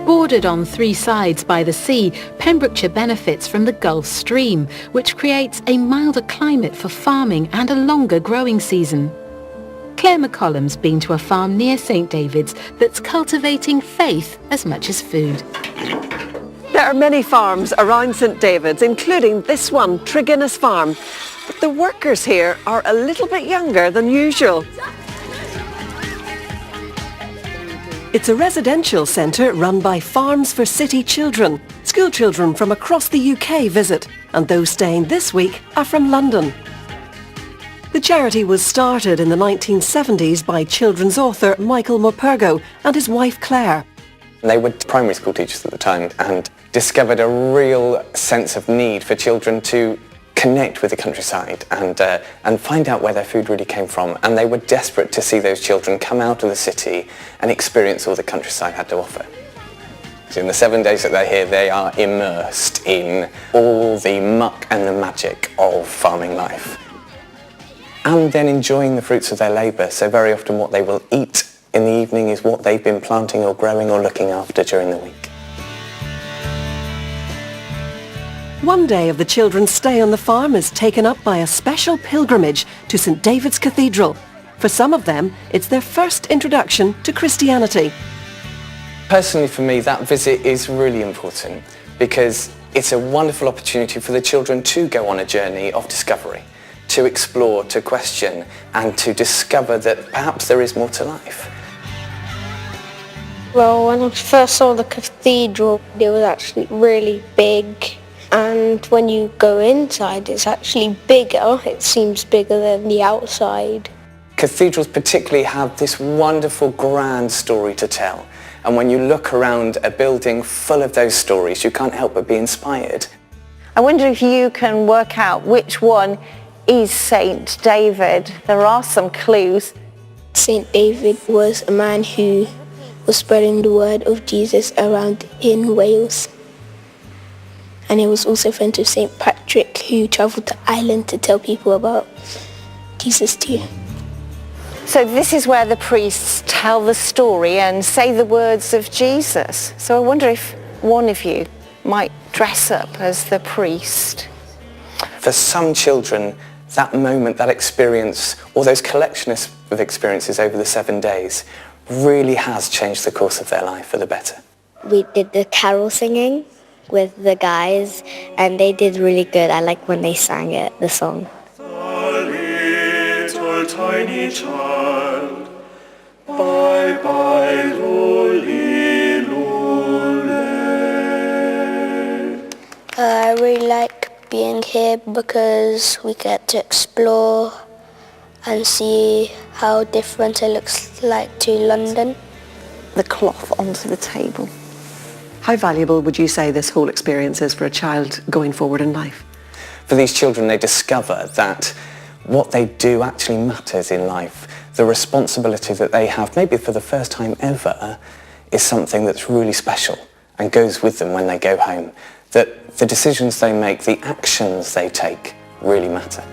Bordered on three sides by the sea, Pembrokeshire benefits from the Gulf Stream, which creates a milder climate for farming and a longer growing season. Claire McCollum's been to a farm near St David's that's cultivating faith as much as food. There are many farms around St David's, including this one, Tregennis Farm. But the workers here are a little bit younger than usual. It's a residential centre run by Farms for City Children. School children from across the UK visit, and those staying this week are from London. The charity was started in the 1970s by children's author Michael Morpurgo and his wife Claire. They were primary school teachers at the time and discovered a real sense of need for children to connect with the countryside and find out where their food really came from. And they were desperate to see those children come out of the city and experience all the countryside had to offer. So in the 7 days that they're here, they are immersed in all the muck and the magic of farming life. And then enjoying the fruits of their labour. So very often what they will eat in the evening is what they've been planting or growing or looking after during the week. One day of the children's stay on the farm is taken up by a special pilgrimage to St David's Cathedral. For some of them, it's their first introduction to Christianity. Personally for me, that visit is really important because it's a wonderful opportunity for the children to go on a journey of discovery, to explore, to question, and to discover that perhaps there is more to life. Well, when I first saw the cathedral, it was actually really big. And when you go inside, it's actually bigger. It seems bigger than the outside. Cathedrals particularly have this wonderful, grand story to tell. And when you look around a building full of those stories, you can't help but be inspired. I wonder if you can work out which one is St. David. There are some clues. St. David was a man who was spreading the word of Jesus around in Wales. And he was also friends with St. Patrick, who travelled to Ireland to tell people about Jesus too. So this is where the priests tell the story and say the words of Jesus. So I wonder if one of you might dress up as the priest. For some children, that moment, that experience, or those collection of experiences over the 7 days really has changed the course of their life for the better. We did the carol singing with the guys, and they did really good. I like when they sang it, the song. The little tiny child, bye bye lolly lolly. I really like being here because we get to explore and see how different it looks like to London. The cloth onto the table. How valuable would you say this whole experience is for a child going forward in life? For these children, they discover that what they do actually matters in life. The responsibility that they have, maybe for the first time ever, is something that's really special and goes with them when they go home. That the decisions they make, the actions they take, really matter.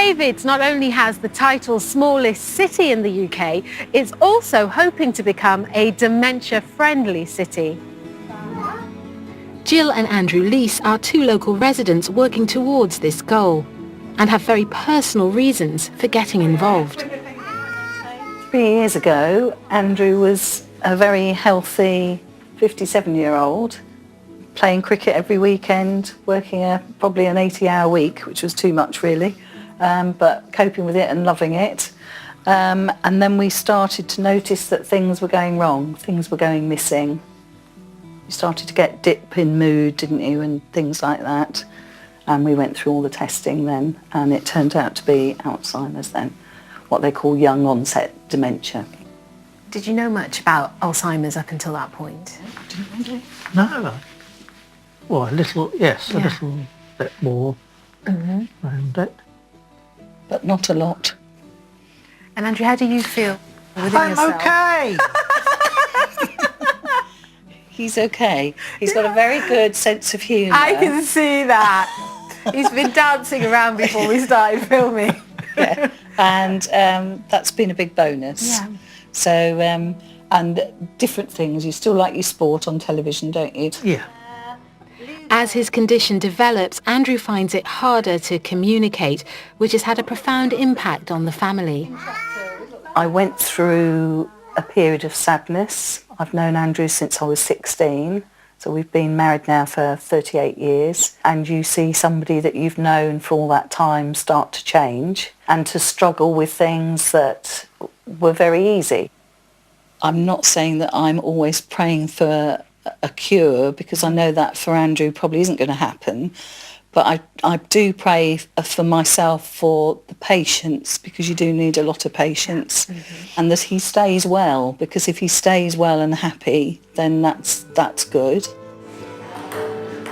David's not only has the title smallest city in the UK, it's also hoping to become a dementia-friendly city. Jill and Andrew Leese are two local residents working towards this goal and have very personal reasons for getting involved. 3 years ago, Andrew was a very healthy 57-year-old, playing cricket every weekend, working probably an 80-hour week, which was too much really, but coping with it and loving it. And then we started to notice that things were going wrong, things were going missing. You started to get dip in mood, didn't you, and things like that. And we went through all the testing then, and it turned out to be Alzheimer's then, what they call young onset dementia. Did you know much about Alzheimer's up until that point? No. Well, a little, yes, a little bit more around it. But not a lot. And Andrew, how do you feel within I'm yourself? okay. He's okay. He's got a very good sense of humour. I can see that. He's been dancing around before we started filming. Yeah. And that's been a big bonus. Yeah. So, and different things. You still like your sport on television, don't you? Yeah. As his condition develops, Andrew finds it harder to communicate, which has had a profound impact on the family. I went through a period of sadness. I've known Andrew since I was 16, so we've been married now for 38 years, and you see somebody that you've known for all that time start to change and to struggle with things that were very easy. I'm not saying that I'm always praying for a cure, because I know that for Andrew probably isn't going to happen. But I do pray for myself for the patience, because you do need a lot of patience, and that he stays well, because if he stays well and happy, then that's good.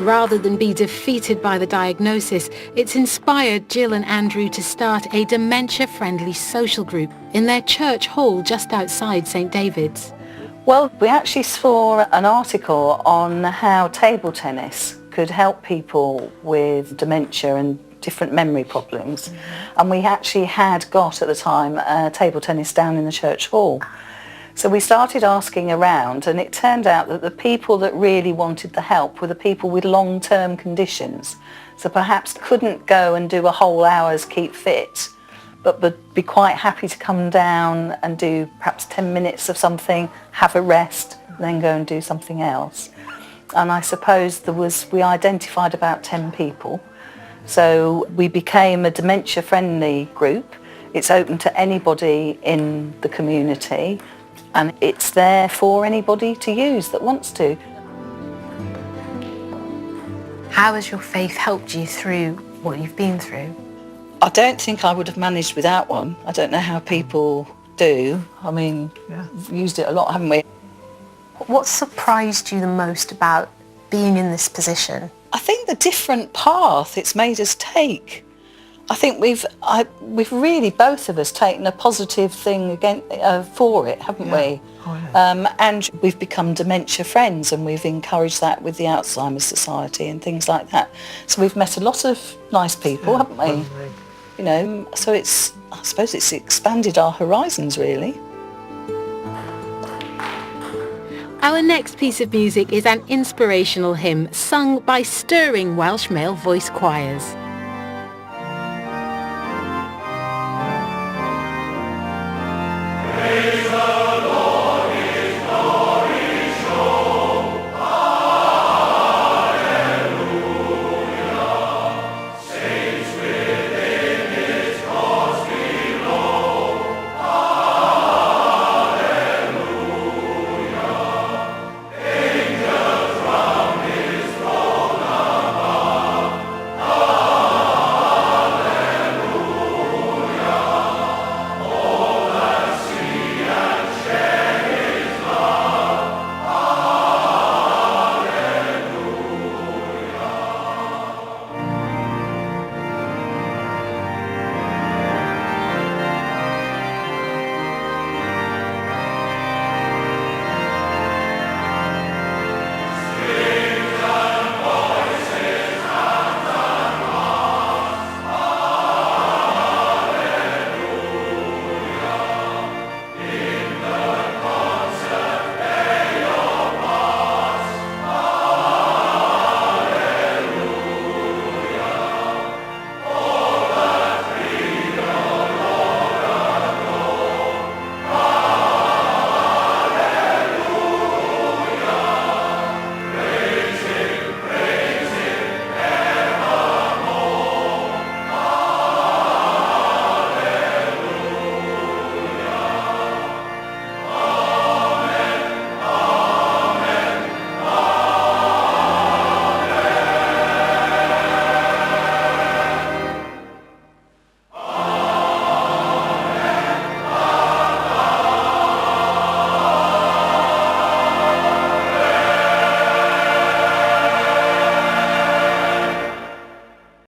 Rather than be defeated by the diagnosis, it's inspired Jill and Andrew to start a dementia-friendly social group in their church hall just outside St David's. Well, we actually saw an article on how table tennis could help people with dementia and different memory problems. And we actually had got at the time table tennis down in the church hall. So we started asking around, and it turned out that the people that really wanted the help were the people with long-term conditions. So perhaps couldn't go and do a whole hour's keep fit, but would be quite happy to come down and do perhaps 10 minutes of something, have a rest, then go and do something else. And I suppose we identified about 10 people. So we became a dementia-friendly group. It's open to anybody in the community, and it's there for anybody to use that wants to. How has your faith helped you through what you've been through? I don't think I would have managed without one. I don't know how people do. I mean, we've used it a lot, haven't we? What surprised you the most about being in this position? I think the different path it's made us take. I think we've really, both of us, taken a positive thing again for it, haven't we? Oh, yeah. And we've become dementia friends, and we've encouraged that with the Alzheimer's Society and things like that. So we've met a lot of nice people, haven't we? Lovely. You know, so I suppose it's expanded our horizons, really. Our next piece of music is an inspirational hymn sung by stirring Welsh male voice choirs.